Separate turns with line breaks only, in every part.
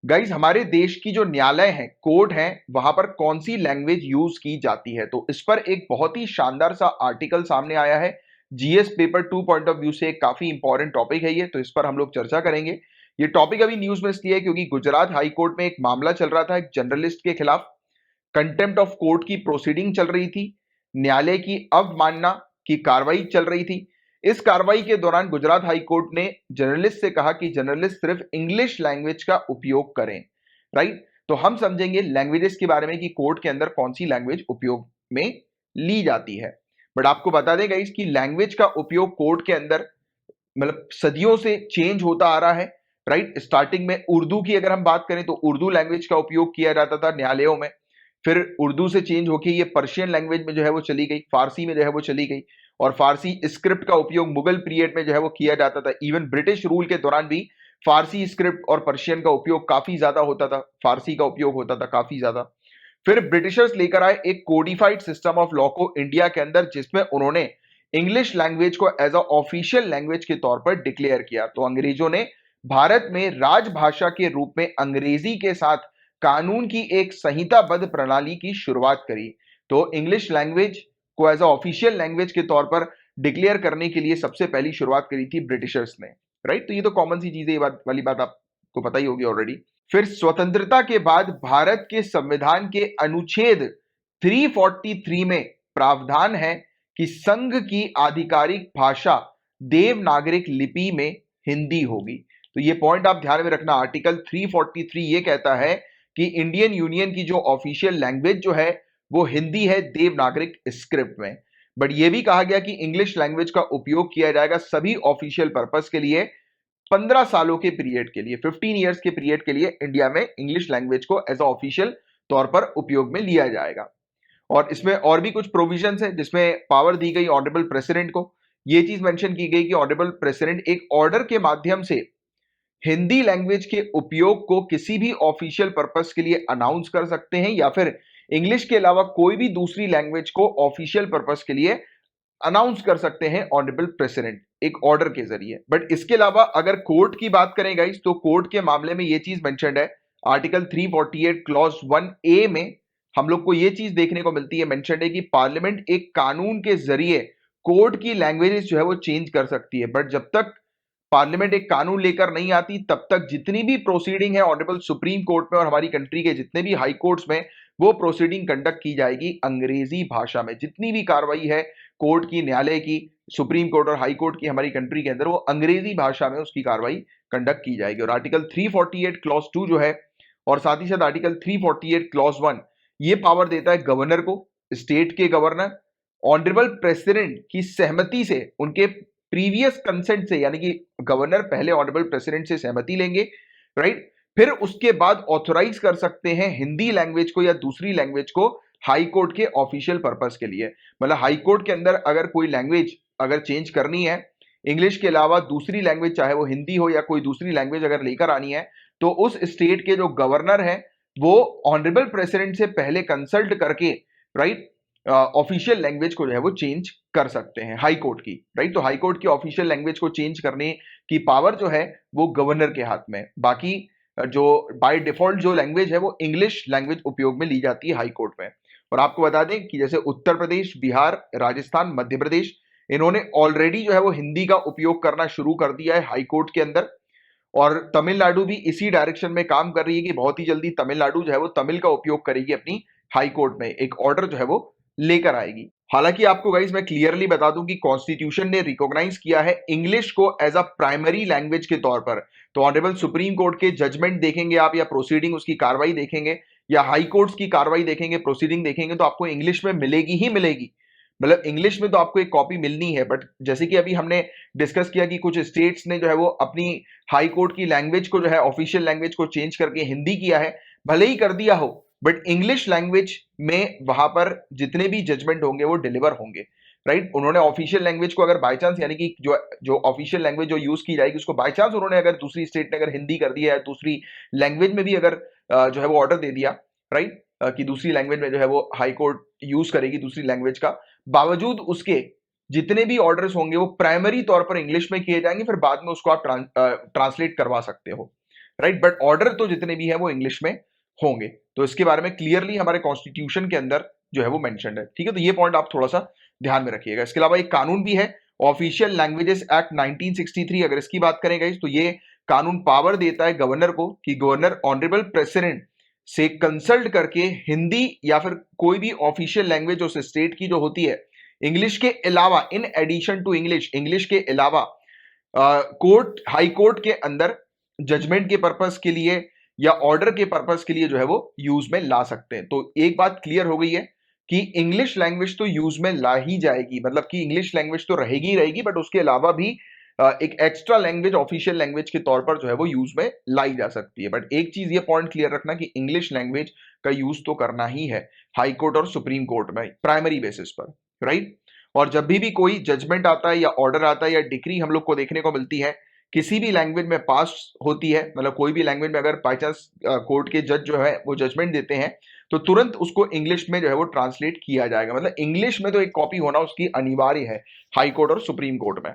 Guys हमारे देश की जो न्यायालय है, कोर्ट है, वहां पर कौन सी लैंग्वेज यूज की जाती है? तो इस पर एक बहुत ही शानदार सा आर्टिकल सामने आया है। GS paper 2 point of view से एक काफी इंपॉर्टेंट टॉपिक है ये, तो इस पर हम लोग चर्चा करेंगे। ये टॉपिक अभी न्यूज में इसलिए है क्योंकि गुजरात हाई कोर्ट में एक मामला चल रहा था एक जर्नलिस्ट के खिलाफ। कंटेम्प्ट ऑफ कोर्ट की प्रोसीडिंग चल रही थी, न्यायालय की अवमानना की कार्रवाई चल रही थी। इस कार्रवाई के दौरान गुजरात हाई कोर्ट ने जर्नलिस्ट से कहा कि जर्नलिस्ट सिर्फ इंग्लिश लैंग्वेज का उपयोग करें। राइट, तो हम समझेंगे लैंग्वेजेस के बारे में कि कोर्ट के अंदर कौन सी लैंग्वेज उपयोग में ली जाती है। बट आपको बता देगा इसकी लैंग्वेज का उपयोग कोर्ट के अंदर मतलब सदियों से चेंज होता आ रहा है। राइट, स्टार्टिंग में उर्दू की अगर हम बात करें तो उर्दू लैंग्वेज का उपयोग किया जाता था न्यायालयों में। फिर उर्दू से चेंज होके ये पर्शियन लैंग्वेज में जो है वो चली गई, फारसी में जो है वो चली गई। और फारसी स्क्रिप्ट का उपयोग मुगल पीरियड में जो है वो किया जाता था। इवन ब्रिटिश रूल के दौरान भी फारसी स्क्रिप्ट और पर्शियन का उपयोग काफी ज्यादा होता था, फारसी का उपयोग होता था काफी ज्यादा। फिर ब्रिटिशर्स लेकर आए एक कोडिफाइड सिस्टम ऑफ लॉ को इंडिया के अंदर, जिसमें उन्होंने इंग्लिश लैंग्वेज को एज अ ऑफिशियल लैंग्वेज के तौर पर डिक्लेयर किया। तो अंग्रेजों ने भारत में राजभाषा के रूप में अंग्रेजी के साथ कानून की एक संहिताबद्ध प्रणाली की शुरुआत करी। तो इंग्लिश लैंग्वेज को एज अ ऑफिशियल लैंग्वेज के तौर पर डिक्लेयर करने के लिए सबसे पहली शुरुआत करी थी ब्रिटिशर्स ने। राइट, तो ये तो कॉमन सी चीज है, ये बात वाली बात आपको पता ही होगी ऑलरेडी। फिर स्वतंत्रता के बाद भारत के संविधान के अनुच्छेद 343 में प्रावधान है कि संघ की आधिकारिक भाषा देवनागरिक लिपि में हिंदी होगी। तो ये पॉइंट आप ध्यान में रखना। आर्टिकल 343 ये कहता है कि इंडियन यूनियन की जो ऑफिशियल लैंग्वेज जो है वो हिंदी है देवनागरिक स्क्रिप्ट में। बट ये भी कहा गया कि इंग्लिश लैंग्वेज का उपयोग किया जाएगा सभी ऑफिशियल पर्पस के लिए। 15 सालों के पीरियड के लिए, 15 ईयर्स के पीरियड के लिए इंडिया में इंग्लिश लैंग्वेज को एज अ ऑफिशियल तौर पर उपयोग में लिया जाएगा। और इसमें और भी कुछ प्रोविजंस है जिसमें पावर दी गई ऑनरेबल प्रेसिडेंट को। ये चीज मेंशन की गई कि ऑनरेबल प्रेसिडेंट एक ऑर्डर के माध्यम से हिंदी लैंग्वेज के उपयोग को किसी भी ऑफिशियल पर्पस के लिए अनाउंस कर सकते हैं, या फिर इंग्लिश के अलावा कोई भी दूसरी लैंग्वेज को ऑफिशियल पर्पस के लिए अनाउंस कर सकते हैं ऑनरेबल प्रेसिडेंट एक ऑर्डर के जरिए। बट इसके अलावा अगर कोर्ट की बात करें गाइस, तो कोर्ट के मामले में यह चीज मेंशन्ड है आर्टिकल 348 क्लॉज 1A में। हम लोग को यह चीज देखने को मिलती है, मेंशन्ड है कि पार्लियामेंट एक कानून के जरिए कोर्ट की लैंग्वेजेस जो है वो चेंज कर सकती है। बट जब तक पार्लियामेंट एक कानून लेकर नहीं आती तब तक जितनी भी प्रोसीडिंग है ऑनरेबल सुप्रीम कोर्ट में और हमारी कंट्री के जितने भी हाई कोर्ट्स में, वो प्रोसीडिंग कंडक्ट की जाएगी अंग्रेजी भाषा में। जितनी भी कार्रवाई है कोर्ट की, न्यायालय की, सुप्रीम कोर्ट और हाई कोर्ट की हमारी कंट्री के अंदर, वो अंग्रेजी भाषा में उसकी कार्रवाई कंडक्ट की जाएगी। और आर्टिकल 348 क्लॉज 2 जो है, और साथ ही साथ आर्टिकल 348 क्लॉज 1 ये पावर देता है गवर्नर को, स्टेट के गवर्नर ऑनरेबल प्रेसिडेंट की सहमति से, उनके प्रीवियस कंसेंट से, यानी कि गवर्नर पहले ऑनरेबल प्रेसिडेंट से सहमति लेंगे। राइट, फिर उसके बाद ऑथोराइज कर सकते हैं हिंदी लैंग्वेज को या दूसरी लैंग्वेज को हाई कोर्ट के ऑफिशियल पर्पस के लिए। मतलब हाई कोर्ट के अंदर अगर कोई लैंग्वेज अगर चेंज करनी है, इंग्लिश के अलावा दूसरी लैंग्वेज, चाहे वो हिंदी हो या कोई दूसरी लैंग्वेज अगर लेकर आनी है, तो उस स्टेट के जो गवर्नर है वो ऑनरेबल प्रेसिडेंट से पहले कंसल्ट करके राइट ऑफिशियल लैंग्वेज को जो है वो चेंज कर सकते हैं हाई कोर्ट की। राइट, तो हाई कोर्ट की ऑफिशियल लैंग्वेज को चेंज करने की पावर जो है वो गवर्नर के हाथ में। बाकी जो बाय डिफॉल्ट जो लैंग्वेज है वो इंग्लिश लैंग्वेज उपयोग में ली जाती है हाई कोर्ट में। और आपको बता दें कि जैसे उत्तर प्रदेश, बिहार, राजस्थान, मध्य प्रदेश, इन्होंने ऑलरेडी जो है वो हिंदी का उपयोग करना शुरू कर दिया है हाई कोर्ट के अंदर। और तमिलनाडु भी इसी डायरेक्शन में काम कर रही है कि बहुत ही जल्दी तमिलनाडु जो है वो तमिल का उपयोग करेगी अपनी हाई कोर्ट में, एक ऑर्डर जो है वो लेकर आएगी। हालांकि आपको गाइस मैं क्लियरली बता दूं कि कॉन्स्टिट्यूशन ने रिकॉग्नाइज किया है इंग्लिश को एज अ प्राइमरी लैंग्वेज के तौर पर। तो ऑनरेबल सुप्रीम कोर्ट के जजमेंट देखेंगे आप, या प्रोसीडिंग उसकी कार्रवाई देखेंगे, या हाई कोर्ट्स की कार्रवाई देखेंगे, प्रोसीडिंग देखेंगे, तो आपको इंग्लिश में मिलेगी ही मिलेगी। मतलब इंग्लिश में तो आपको एक कॉपी मिलनी है। बट जैसे कि अभी हमने डिस्कस किया कि कुछ स्टेट्स ने जो है वो अपनी हाई कोर्ट की लैंग्वेज को जो है ऑफिशियल लैंग्वेज को चेंज करके हिंदी किया है, भले ही कर दिया हो, बट इंग्लिश लैंग्वेज में वहां पर जितने भी जजमेंट होंगे वो डिलीवर होंगे। राइट, उन्होंने ऑफिशियल लैंग्वेज को अगर बाय चांस, यानी कि जो जो ऑफिशियल लैंग्वेज जो यूज की जाएगी उसको बाय चांस उन्होंने अगर दूसरी स्टेट ने अगर हिंदी कर दिया है, दूसरी लैंग्वेज में भी अगर जो है वो ऑर्डर दे दिया, राइट, कि दूसरी लैंग्वेज में जो है वो हाई कोर्ट यूज करेगी दूसरी लैंग्वेज का, बावजूद उसके जितने भी ऑर्डर्स होंगे वो प्राइमरी तौर पर इंग्लिश में किए जाएंगे, फिर बाद में उसको आप ट्रांसलेट करवा सकते हो। राइट, बट ऑर्डर तो जितने भी है वो इंग्लिश में होंगे। तो इसके बारे में क्लियरली हमारे कॉन्स्टिट्यूशन के अंदर जो है वो मेंशन्ड है, ठीक है। तो ये पॉइंट आप थोड़ा सा ध्यान में रखिएगा। इसके अलावा एक कानून भी है, ऑफिशियल लैंग्वेजेस एक्ट 1963। अगर इसकी बात करें गाइस, तो ये कानून पावर देता है गवर्नर को कि गवर्नर ऑनरेबल प्रेसिडेंट से कंसल्ट करके हिंदी या फिर कोई भी ऑफिशियल लैंग्वेज उस स्टेट की जो होती है, इंग्लिश के अलावा, in addition to English, English के अलावा कोर्ट, हाई कोर्ट के अंदर जजमेंट के पर्पस के लिए या ऑर्डर के पर्पस के लिए जो है वो यूज में ला सकते हैं। तो एक बात क्लियर हो गई है कि इंग्लिश लैंग्वेज तो यूज में ला ही जाएगी, मतलब कि इंग्लिश लैंग्वेज तो रहेगी ही रहेगी, बट उसके अलावा भी एक एक्स्ट्रा लैंग्वेज ऑफिशियल लैंग्वेज के तौर पर जो है वो यूज में लाई जा सकती है। बट एक चीज ये पॉइंट क्लियर रखना कि इंग्लिश लैंग्वेज का यूज तो करना ही है हाई कोर्ट और सुप्रीम कोर्ट में प्राइमरी बेसिस पर, राइट। और जब भी कोई जजमेंट आता है या ऑर्डर आता है या डिक्री हम लोग को देखने को मिलती है किसी भी लैंग्वेज में पास होती है, मतलब कोई भी लैंग्वेज में अगर बाई चांस कोर्ट के जज जो है वो जजमेंट देते हैं, तो तुरंत उसको इंग्लिश में जो है वो ट्रांसलेट किया जाएगा। मतलब इंग्लिश में तो एक कॉपी होना उसकी अनिवार्य है हाई कोर्ट और सुप्रीम कोर्ट में,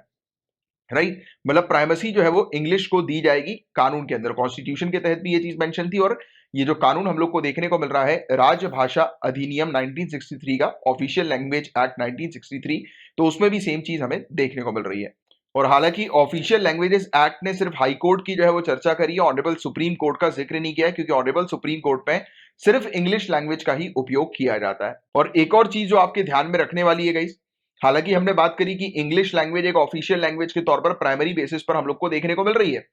राइट। मतलब प्राइमेसी जो है वो इंग्लिश को दी जाएगी कानून के अंदर। कॉन्स्टिट्यूशन के तहत भी ये चीज मेंशन थी, और ये जो कानून हम लोग को देखने को मिल रहा है राजभाषा अधिनियम 1963 का, ऑफिशियल लैंग्वेज एक्ट 1963, तो उसमें भी सेम चीज हमें देखने को मिल रही है। और हालांकि ऑफिशियल लैंग्वेजेस एक्ट ने सिर्फ हाई कोर्ट की जो है वो चर्चा करी है, ऑनरेबल सुप्रीम कोर्ट का जिक्र नहीं किया है, क्योंकि ऑनरेबल सुप्रीम कोर्ट में सिर्फ इंग्लिश लैंग्वेज का ही उपयोग किया जाता है। और एक और चीज जो आपके ध्यान में रखने वाली है गाइस, हालांकि हमने बात करी कि इंग्लिश लैंग्वेज एक ऑफिशियल लैंग्वेज के तौर पर प्राइमरी बेसिस पर हम लोग को देखने को मिल रही है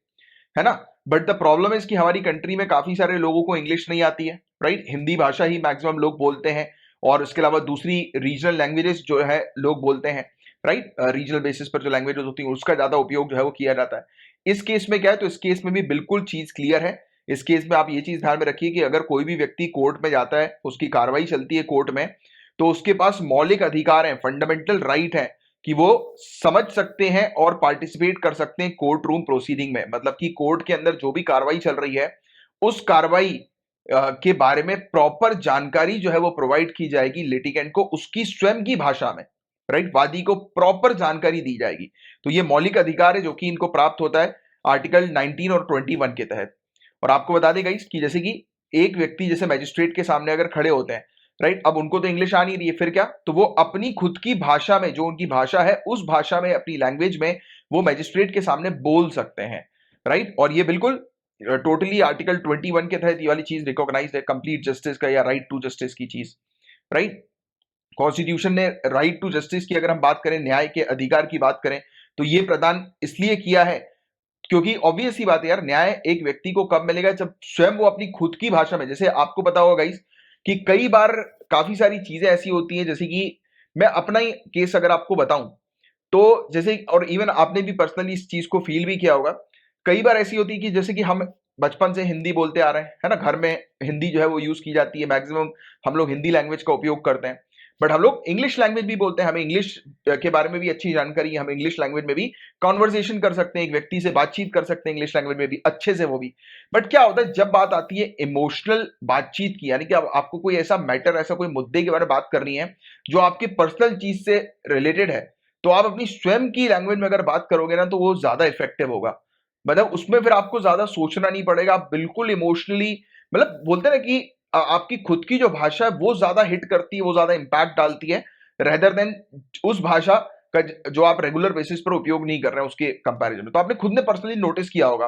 ना। बट द प्रॉब्लम इज कि हमारी कंट्री में काफी सारे लोगों को इंग्लिश नहीं आती है, राइट। हिंदी भाषा ही मैक्सिमम लोग बोलते हैं, और उसके अलावा दूसरी रीजनल लैंग्वेजेस जो है लोग बोलते हैं, राइट। रीजनल बेसिस पर जो लैंग्वेजेस होती है उसका ज्यादा उपयोग जो है वो किया जाता है। इस केस में क्या है, तो इस केस में भी बिल्कुल चीज क्लियर है। इस केस में आप ये चीज ध्यान में रखिए कि अगर कोई भी व्यक्ति कोर्ट में जाता है, उसकी कार्रवाई चलती है कोर्ट में, तो उसके पास मौलिक अधिकार है, फंडामेंटल राइट है कि वो समझ सकते हैं और पार्टिसिपेट कर सकते हैं कोर्ट रूम प्रोसीडिंग में। मतलब कि कोर्ट के अंदर जो भी कार्रवाई चल रही है उस कार्रवाई के बारे में प्रॉपर जानकारी जो है वो प्रोवाइड की जाएगी लिटिगेंट को उसकी स्वयं की भाषा में, राइट। वादी को प्रॉपर जानकारी दी जाएगी। तो ये मौलिक अधिकार है जो कि इनको प्राप्त होता है आर्टिकल 19 और 21 के तहत। और आपको बता देगा कि जैसे कि एक व्यक्ति जैसे मैजिस्ट्रेट के सामने अगर खड़े होते हैं, राइट, अब उनको तो इंग्लिश आ नहीं रही है, फिर क्या, तो वो अपनी खुद की भाषा में, जो उनकी भाषा है उस भाषा में, अपनी लैंग्वेज में वो मैजिस्ट्रेट के सामने बोल सकते हैं, राइट। और ये बिल्कुल टोटली आर्टिकल 21 के तहत ये वाली चीज रिकॉग्नाइज है, कंप्लीट जस्टिस का या राइट टू जस्टिस की चीज, राइट। कॉन्स्टिट्यूशन ने राइट टू जस्टिस की अगर हम बात करें, न्याय के अधिकार की बात करें, तो ये प्रदान इसलिए किया है क्योंकि ऑब्वियस ही बात है यार, न्याय एक व्यक्ति को कब मिलेगा, जब स्वयं वो अपनी खुद की भाषा में, जैसे आपको पता होगा गाइस कि कई बार काफी सारी चीजें ऐसी होती हैं, जैसे कि मैं अपना ही केस अगर आपको बताऊं, तो जैसे, और इवन आपने भी पर्सनली इस चीज को फील भी किया होगा, कई बार ऐसी होती है कि जैसे कि हम बचपन से हिंदी बोलते आ रहे हैं, है ना, घर में हिंदी जो है वो यूज की जाती है, मैक्सिमम हम लोग हिंदी लैंग्वेज का उपयोग करते हैं। बट हम लोग इंग्लिश लैंग्वेज भी बोलते हैं, हमें इंग्लिश के बारे में भी अच्छी जानकारी है, हम इंग्लिश लैंग्वेज में भी कॉन्वर्सेशन कर सकते हैं, एक व्यक्ति से बातचीत कर सकते हैं इंग्लिश लैंग्वेज में भी अच्छे से, वो भी। बट क्या होता है जब बात आती है इमोशनल बातचीत की, यानी कि अब आपको कोई ऐसा मैटर, ऐसा कोई मुद्दे के बारे में बात करनी है जो आपके पर्सनल चीज से रिलेटेड है, तो आप अपनी स्वयं की लैंग्वेज में अगर बात करोगे ना, तो वो ज्यादा इफेक्टिव होगा। मतलब उसमें फिर आपको ज्यादा सोचना नहीं पड़ेगा, आप बिल्कुल इमोशनली, मतलब बोलते हैं ना कि आपकी खुद की जो भाषा है वो ज्यादा हिट करती है, वो ज्यादा इंपैक्ट डालती है, रेदर देन उस भाषा का जो आप रेगुलर बेसिस पर उपयोग नहीं कर रहे हैं उसके कंपैरिजन में। तो आपने खुद ने पर्सनली नोटिस किया होगा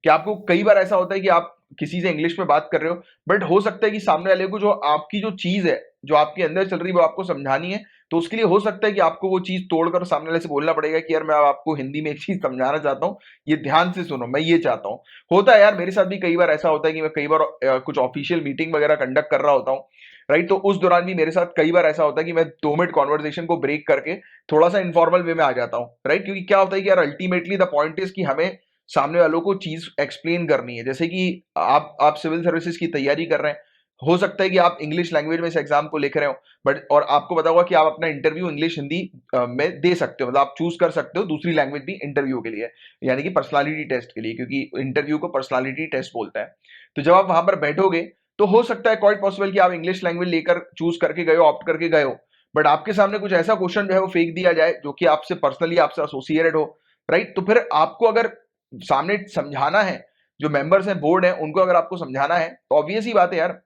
कि आपको कई बार ऐसा होता है कि आप किसी से इंग्लिश में बात कर रहे हो, बट हो सकता है कि सामने वाले को जो आपकी जो चीज है, जो आपके अंदर चल रही है, वो आपको समझानी है, तो उसके लिए हो सकता है कि आपको वो चीज तोड़कर सामने वाले से बोलना पड़ेगा कि यार मैं आपको हिंदी में एक चीज समझाना चाहता हूँ, ये ध्यान से सुनो, मैं ये चाहता हूँ। होता है यार, मेरे साथ भी कई बार ऐसा होता है कि मैं कई बार कुछ ऑफिशियल मीटिंग वगैरह कंडक्ट कर रहा होता हूँ, राइट। तो उस दौरान भी मेरे साथ कई बार ऐसा होता है कि मैं 2 मिनट कॉन्वर्सेशन को ब्रेक करके थोड़ा सा इनफॉर्मल वे में आ जाता हूँ, राइट। क्योंकि क्या होता है कि यार अल्टीमेटली द पॉइंट इज कि हमें सामने वालों को चीज एक्सप्लेन करनी है। जैसे कि आप सिविल सर्विसेज की तैयारी कर रहे हैं, हो सकता है कि आप इंग्लिश लैंग्वेज में इस एग्जाम को लिख रहे हो, बट और आपको पता होगा कि आप अपना इंटरव्यू इंग्लिश हिंदी में दे सकते हो, मतलब आप चूज कर सकते हो दूसरी लैंग्वेज भी इंटरव्यू के लिए, यानी कि पर्सनालिटी टेस्ट के लिए, क्योंकि इंटरव्यू को पर्सनालिटी टेस्ट बोलता है। तो जब आप वहां पर बैठोगे तो हो सकता है क्वाइट पॉसिबल कि आप इंग्लिश लैंग्वेज लेकर चूज करके गए हो, ऑप्ट करके गए हो, बट आपके सामने कुछ ऐसा क्वेश्चन जो है वो फेंक दिया जाए जो कि आपसे पर्सनली आपसे एसोसिएटेड हो, राइट। तो फिर आपको अगर सामने समझाना है, जो मेंबर्स हैं, बोर्ड है, उनको अगर आपको समझाना है तो ऑब्वियस ही बात है यार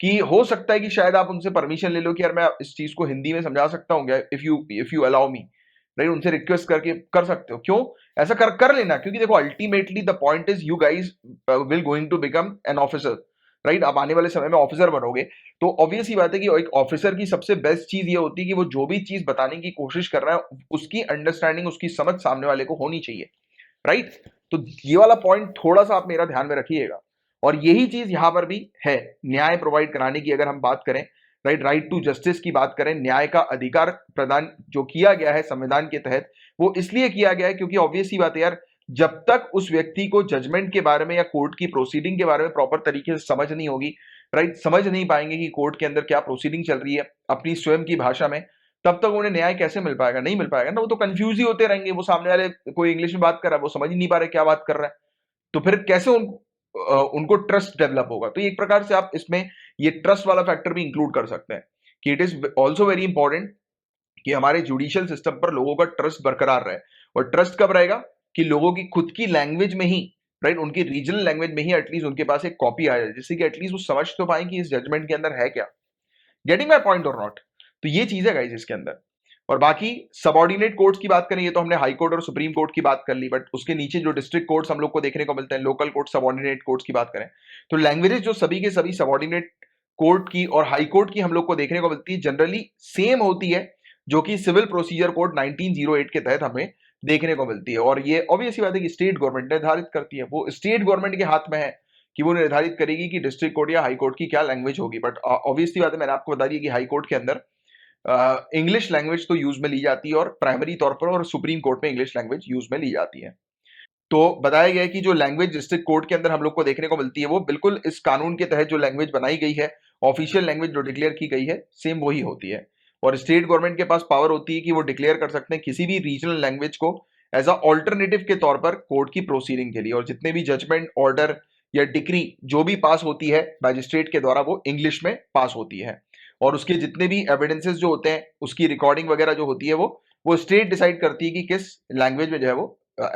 कि हो सकता है कि शायद आप उनसे परमिशन ले लो कि यार मैं इस चीज को हिंदी में समझा सकता हूँ क्या, if you allow me, right. उनसे रिक्वेस्ट करके कर सकते हो, क्यों ऐसा कर लेना, क्योंकि देखो ultimately the point is you guys will going to become an officer, right. आप आने वाले समय में ऑफिसर बनोगे, तो ऑब्वियस ही बात है कि एक ऑफिसर की सबसे बेस्ट चीज ये होती है कि वो जो भी चीज बताने की कोशिश कर रहा है उसकी अंडरस्टैंडिंग, उसकी समझ सामने वाले को होनी चाहिए, राइट। तो ये वाला पॉइंट थोड़ा सा आप मेरा ध्यान में रखिएगा। और यही चीज यहां पर भी है, न्याय प्रोवाइड कराने की अगर हम बात करें, राइट टू जस्टिस की बात करें, न्याय का अधिकार प्रदान जो किया गया है संविधान के तहत, वो इसलिए किया गया है क्योंकि ऑब्वियस ही बात है यार, जब तक उस व्यक्ति को जजमेंट के बारे में या कोर्ट की प्रोसीडिंग के बारे में प्रॉपर तरीके से समझ नहीं होगी, राइट, समझ नहीं पाएंगे कि कोर्ट के अंदर क्या प्रोसीडिंग चल रही है अपनी स्वयं की भाषा में, तब तक उन्हें न्याय कैसे मिल पाएगा, नहीं मिल पाएगा ना। वो तो कंफ्यूज ही होते रहेंगे, वो सामने वाले कोई इंग्लिश में बात कर रहा है, वो समझ ही नहीं पा रहे क्या बात कर रहा है, तो फिर कैसे उनको ट्रस्ट डेवलप होगा। तो एक प्रकार से आप इसमें ये ट्रस्ट वाला फैक्टर भी इंक्लूड कर सकते हैं कि it is also very important कि हमारे जुडिशियल सिस्टम पर लोगों का ट्रस्ट बरकरार रहे। और ट्रस्ट कब रहेगा कि लोगों की खुद की लैंग्वेज में ही, राइट, उनकी रीजनल लैंग्वेज में ही एटलीस्ट उनके पास एक कॉपी आ जाए, जिससे कि एटलीस्ट वो समझ तो पाए कि इस जजमेंट के अंदर है क्या। गेटिंग माई पॉइंट और नॉट। तो ये चीज है गाइस इसके अंदर। और बाकी सबॉर्डिनेट कोर्ट्स की बात करें, ये तो हमने हाई कोर्ट और सुप्रीम कोर्ट की बात कर ली, बट उसके नीचे जो डिस्ट्रिक्ट कोर्ट्स हम लोग को देखने को मिलते हैं, लोकल कोर्ट, सबॉर्डिनेट कोर्ट्स की बात करें, तो लैंग्वेजेस जो सभी के सभी सबॉर्डिनेट कोर्ट की और हाई कोर्ट की हम लोग को देखने को मिलती है, जनरली सेम होती है, जो कि सिविल प्रोसीजर कोड 1908 के तहत हमें देखने को मिलती है। और ये ऑब्वियस बात है कि स्टेट गवर्नमेंट निर्धारित करती है, वो स्टेट गवर्नमेंट के हाथ में है कि वो निर्धारित करेगी कि डिस्ट्रिक्ट कोर्ट या हाई कोर्ट की क्या लैंग्वेज होगी। बट ऑब्वियसली बात है, मैंने आपको बता दी कि हाई कोर्ट के अंदर इंग्लिश लैंग्वेज तो यूज में ली जाती है, और प्राइमरी तौर पर, और सुप्रीम कोर्ट में इंग्लिश लैंग्वेज यूज में ली जाती है। तो बताया गया है कि जो लैंग्वेज डिस्ट्रिक्ट कोर्ट के अंदर हम लोग को देखने को मिलती है, वो बिल्कुल इस कानून के तहत जो लैंग्वेज बनाई गई है, ऑफिशियल लैंग्वेज जो डिक्लेयर की गई है, सेम वही होती है। और स्टेट गवर्नमेंट के पास पावर होती है कि वो डिक्लेयर कर सकते हैं किसी भी रीजनल लैंग्वेज को एज अ ऑल्टरनेटिव के तौर पर कोर्ट की प्रोसीडिंग के लिए। और जितने भी जजमेंट, ऑर्डर या डिक्री जो भी पास होती है मैजिस्ट्रेट के द्वारा, वो इंग्लिश में पास होती है। और उसके जितने भी एविडेंसेस जो होते हैं, उसकी रिकॉर्डिंग वगैरह जो होती है, वो स्टेट डिसाइड करती है कि किस लैंग्वेज में जो है वो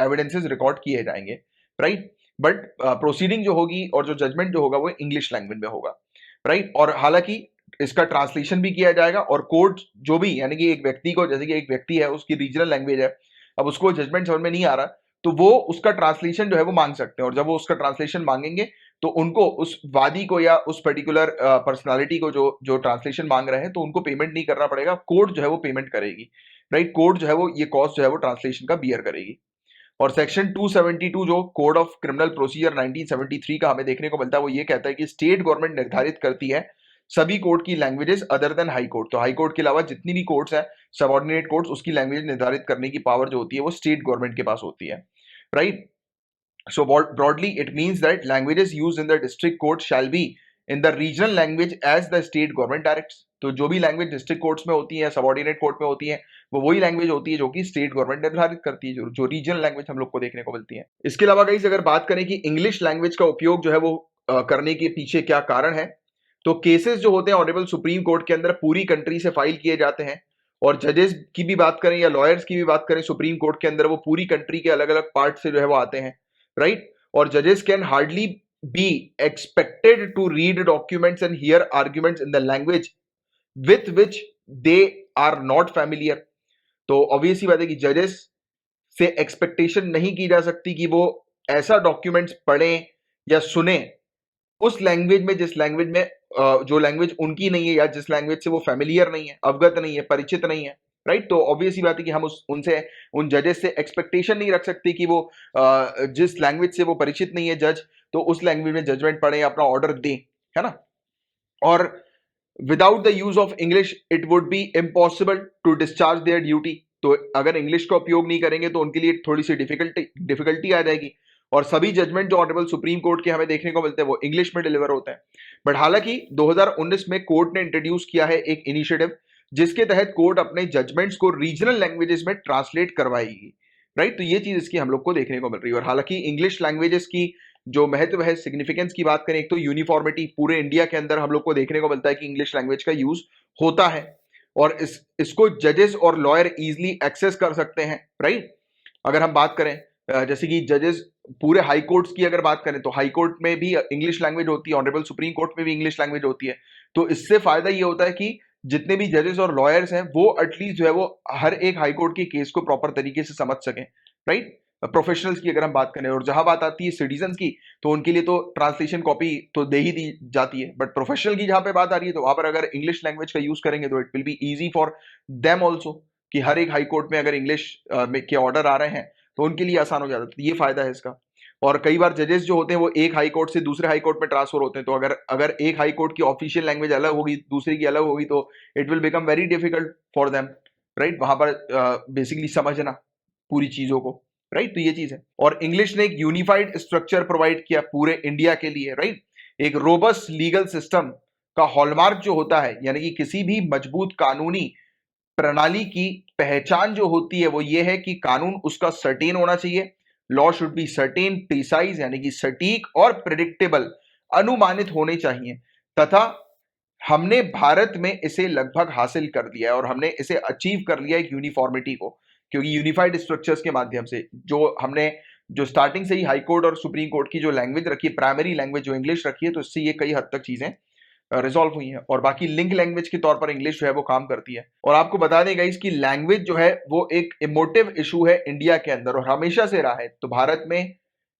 एविडेंसेस रिकॉर्ड किए जाएंगे, राइट। बट प्रोसीडिंग जो होगी और जो जजमेंट जो होगा वो इंग्लिश लैंग्वेज में होगा, राइट। और हालांकि इसका ट्रांसलेशन भी किया जाएगा, और कोर्ट जो भी, यानी कि एक व्यक्ति को, जैसे कि एक व्यक्ति है उसकी रीजनल लैंग्वेज है, अब उसको जजमेंट समझ में नहीं आ रहा, तो वो उसका ट्रांसलेशन जो है वो मांग सकते हैं। और जब वो उसका ट्रांसलेशन मांगेंगे तो उनको, उस वादी को या उस पर्टिकुलर पर्सनालिटी को जो जो ट्रांसलेशन मांग रहे हैं, तो उनको पेमेंट नहीं करना पड़ेगा, कोर्ट जो है वो पेमेंट करेगी, राइट। कोर्ट जो है वो ये कॉस्ट जो है वो ट्रांसलेशन का बियर करेगी। और सेक्शन 272 जो कोड ऑफ क्रिमिनल प्रोसीजर 1973 का हमें देखने को मिलता है, वो ये कहता है कि स्टेट गवर्नमेंट निर्धारित करती है सभी कोर्ट की languages other than high court. तो हाई कोर्ट के अलावा जितनी भी कोर्ट्स हैं, सबऑर्डिनेट कोर्ट्स, उसकी लैंग्वेज निर्धारित करने की पावर जो होती है वो स्टेट गवर्नमेंट के पास होती है, right. So broadly, it means that languages used in the district court shall be in the regional language as the state government directs. तो जो भी लैंग्वेज डिस्ट्रिक्ट कोर्ट्स में होती है, सबऑर्डिनेट कोर्ट में होती है, वो वही लैंग्वेज होती है जो कि स्टेट गवर्नमेंट निर्धारित करती है, जो रीजनल लैंग्वेज हम लोग को देखने को मिलती है। इसके अलावा गाइस अगर बात करें कि इंग्लिश लैंग्वेज का उपयोग जो है वो करने के पीछे क्या कारण है, तो केसेस जो होते हैं ऑनरेबल सुप्रीम कोर्ट के अंदर पूरी कंट्री से फाइल किए जाते हैं। और जजेस की भी बात करें या लॉयर्स की भी बात करें सुप्रीम कोर्ट के अंदर, वो पूरी कंट्री के अलग अलग पार्ट से जो है वो आते हैं, राइट। और जजेस can hardly be expected to read documents and hear arguments in the language with which they are not familiar. तो ऑब्वियसली बात है कि जजेस से एक्सपेक्टेशन नहीं की जा सकती कि वो ऐसा डॉक्यूमेंट्स पढ़ें या सुने उस लैंग्वेज में, जिस लैंग्वेज में जो लैंग्वेज उनकी नहीं है, या जिस लैंग्वेज से वो फैमिलियर नहीं है, अवगत नहीं है, परिचित नहीं है, राइट। तो ऑब्वियसली बात है कि हम उनसे, उन जजेस से एक्सपेक्टेशन नहीं रख सकते कि वो जिस लैंग्वेज से वो परिचित नहीं है जज, तो उस लैंग्वेज में जजमेंट पढ़े, अपना ऑर्डर दें, है ना। और without the use of English it would be impossible to discharge their duty. तो अगर इंग्लिश का उपयोग नहीं करेंगे तो उनके लिए थोड़ी सी डिफिकल्टी आ जाएगी। और सभी जजमेंट जो ऑनरेबल सुप्रीम कोर्ट के हमें देखने को मिलते हैं वो इंग्लिश में डिलीवर होते हैं। बट हालांकि 2019 में कोर्ट ने इंट्रोड्यूस किया है एक इनिशिएटिव, जिसके तहत कोर्ट अपने जजमेंट्स को रीजनल लैंग्वेजेस में ट्रांसलेट करवाएगी, राइट। तो ये चीज इसकी हम लोग को देखने को मिल रही है। और हालांकि इंग्लिश लैंग्वेजेस की जो महत्व है, सिग्निफिकेंस की बात करें, एक तो यूनिफॉर्मिटी, पूरे इंडिया के अंदर हम लोग को देखने को मिलता है कि इंग्लिश लैंग्वेज का यूज होता है, और इसको जजेस और लॉयर इजीली एक्सेस कर सकते हैं, राइट। अगर हम बात करें जैसे कि जजेस पूरे हाई कोर्ट्स की अगर बात करें तो हाई कोर्ट में भी इंग्लिश लैंग्वेज होती है, ऑनरेबल सुप्रीम कोर्ट में भी इंग्लिश लैंग्वेज होती है। तो इससे फायदा ये होता है कि जितने भी जजेस और लॉयर्स हैं वो एटलीस्ट जो है वो हर एक हाई कोर्ट के केस को प्रॉपर तरीके से समझ सकें, राइट। प्रोफेशनल्स की अगर हम बात करें, और जहां बात आती है सिटीजन की, तो उनके लिए तो ट्रांसलेशन कॉपी तो दे ही दी जाती है, बट प्रोफेशनल की जहां पे बात आ रही है तो वहां पर अगर इंग्लिश लैंग्वेज का यूज करेंगे तो it will be easy for them also, कि हर एक हाई कोर्ट में अगर इंग्लिश के ऑर्डर आ रहे हैं तो उनके लिए आसान हो जाता है। तो ये फायदा है इसका। और कई बार जजेस जो होते हैं वो एक हाई कोर्ट से दूसरे हाई कोर्ट में ट्रांसफर होते हैं, तो अगर अगर एक हाई कोर्ट की ऑफिशियल लैंग्वेज अलग होगी, दूसरी की अलग होगी, तो it will become very difficult for them, right, वहां पर बेसिकली समझना पूरी चीजों को, राइट। तो ये चीज है। और इंग्लिश ने एक यूनिफाइड स्ट्रक्चर प्रोवाइड किया पूरे इंडिया के लिए, राइट। एक रोबस्ट लीगल सिस्टम का हॉलमार्क जो होता है, यानी कि किसी भी मजबूत कानूनी प्रणाली की पहचान जो होती है वो ये है कि कानून उसका सर्टेन होना चाहिए। Law should be certain, precise यानी कि सटीक और प्रिडिक्टेबल, अनुमानित होने चाहिए। तथा हमने भारत में इसे लगभग हासिल कर दिया है, और हमने इसे अचीव कर लिया एक यूनिफॉर्मिटी को, क्योंकि यूनिफाइड स्ट्रक्चर्स के माध्यम से जो हमने जो स्टार्टिंग से ही हाई कोर्ट और सुप्रीम कोर्ट की जो लैंग्वेज रखी है, प्राइमरी लैंग्वेज जो इंग्लिश रखी है, तो इससे ये कई हद तक चीजें रिजॉल्व हुई है। और बाकी लिंक लैंग्वेज के तौर पर इंग्लिश जो है वो काम करती है। और आपको बता दें गाइस कि लैंग्वेज जो है वो एक इमोटिव इशू है इंडिया के अंदर, और हमेशा से रहा है। तो भारत में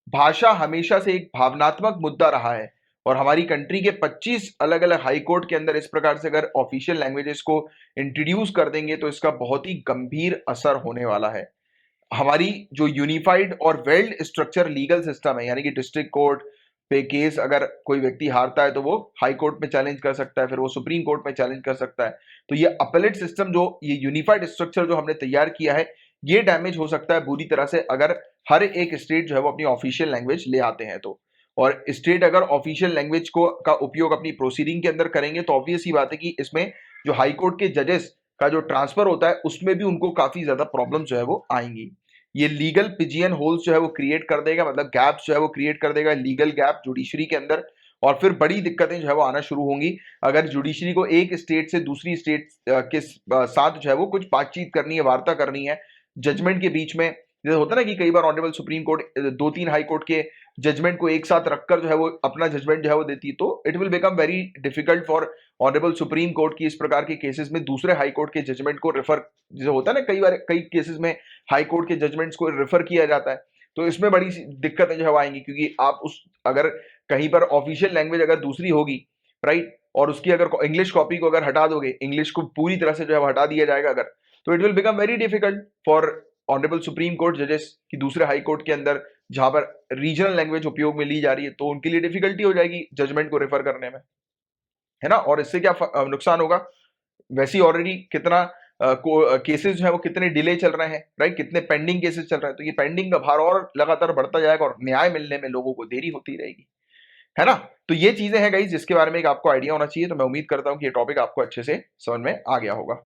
भाषा हमेशा से एक भावनात्मक मुद्दा रहा है, और हमारी कंट्री के 25 अलग अलग हाई कोर्ट के अंदर इस प्रकार से अगर ऑफिशियल लैंग्वेजेस को इंट्रोड्यूस कर देंगे तो इसका बहुत ही गंभीर असर होने वाला है। हमारी जो यूनिफाइड और वेल स्ट्रक्चर लीगल सिस्टम है, यानी कि डिस्ट्रिक्ट कोर्ट पे केस अगर कोई व्यक्ति हारता है तो वो हाई कोर्ट में चैलेंज कर सकता है, फिर वो सुप्रीम कोर्ट में चैलेंज कर सकता है। तो ये अपीलेट सिस्टम, जो ये यूनिफाइड स्ट्रक्चर जो हमने तैयार किया है, ये डैमेज हो सकता है बुरी तरह से अगर हर एक स्टेट जो है वो अपनी ऑफिशियल लैंग्वेज ले आते हैं तो। और स्टेट अगर ऑफिशियल लैंग्वेज को का उपयोग अपनी प्रोसीडिंग के अंदर करेंगे तो ऑब्वियस ही बात है कि इसमें जो हाई कोर्ट के जजेस का जो ट्रांसफर होता है उसमें भी उनको काफी ज्यादा प्रॉब्लम जो है वो आएंगी। ये लीगल पिजियन होल्स जो है वो क्रिएट कर देगा, मतलब गैप्स जो है वो क्रिएट कर देगा, लीगल गैप जुडिशरी के अंदर। और फिर बड़ी दिक्कतें जो है वो आना शुरू होंगी अगर जुडिशरी को एक स्टेट से दूसरी स्टेट के साथ जो है वो कुछ बातचीत करनी है, वार्ता करनी है जजमेंट के बीच में। जैसे होता है ना कि कई बार ऑनरेबल सुप्रीम कोर्ट दो तीन हाई कोर्ट के जजमेंट को एक साथ रखकर जो है वो अपना जजमेंट जो है वो देती है, तो it will become very difficult for honourable supreme court की इस प्रकार के केसेस में दूसरे हाई कोर्ट के जजमेंट को रेफर, जैसे होता है ना कई बार कई केसेस में हाई कोर्ट के जजमेंट्स को रेफर किया जाता है, तो इसमें बड़ी दिक्कतें जो है आएंगी, क्योंकि आप उस अगर कहीं पर ऑफिशियल लैंग्वेज अगर दूसरी होगी, राइट, और उसकी अगर इंग्लिश कॉपी को अगर हटा दोगे, इंग्लिश को पूरी तरह से जो है हटा दिया जाएगा अगर, तो it will become very difficult for honourable supreme court जजेस की दूसरे हाई कोर्ट के अंदर जहां पर रीजनल लैंग्वेज उपयोग में ली जा रही है, तो उनके लिए डिफिकल्टी हो जाएगी जजमेंट को रेफर करने में, है ना। और इससे क्या नुकसान होगा, वैसे ही ऑलरेडी कितना केसेस जो है वो कितने डिले चल रहे हैं, राइट, कितने पेंडिंग केसेस चल रहे हैं, तो ये पेंडिंग का भार और लगातार बढ़ता जाएगा और न्याय मिलने में लोगों को देरी होती रहेगी, है ना। तो ये चीजें हैं गाइस जिसके बारे में एक आपको आइडिया होना चाहिए। तो मैं उम्मीद करता हूं कि ये टॉपिक आपको अच्छे से समझ में आ गया होगा।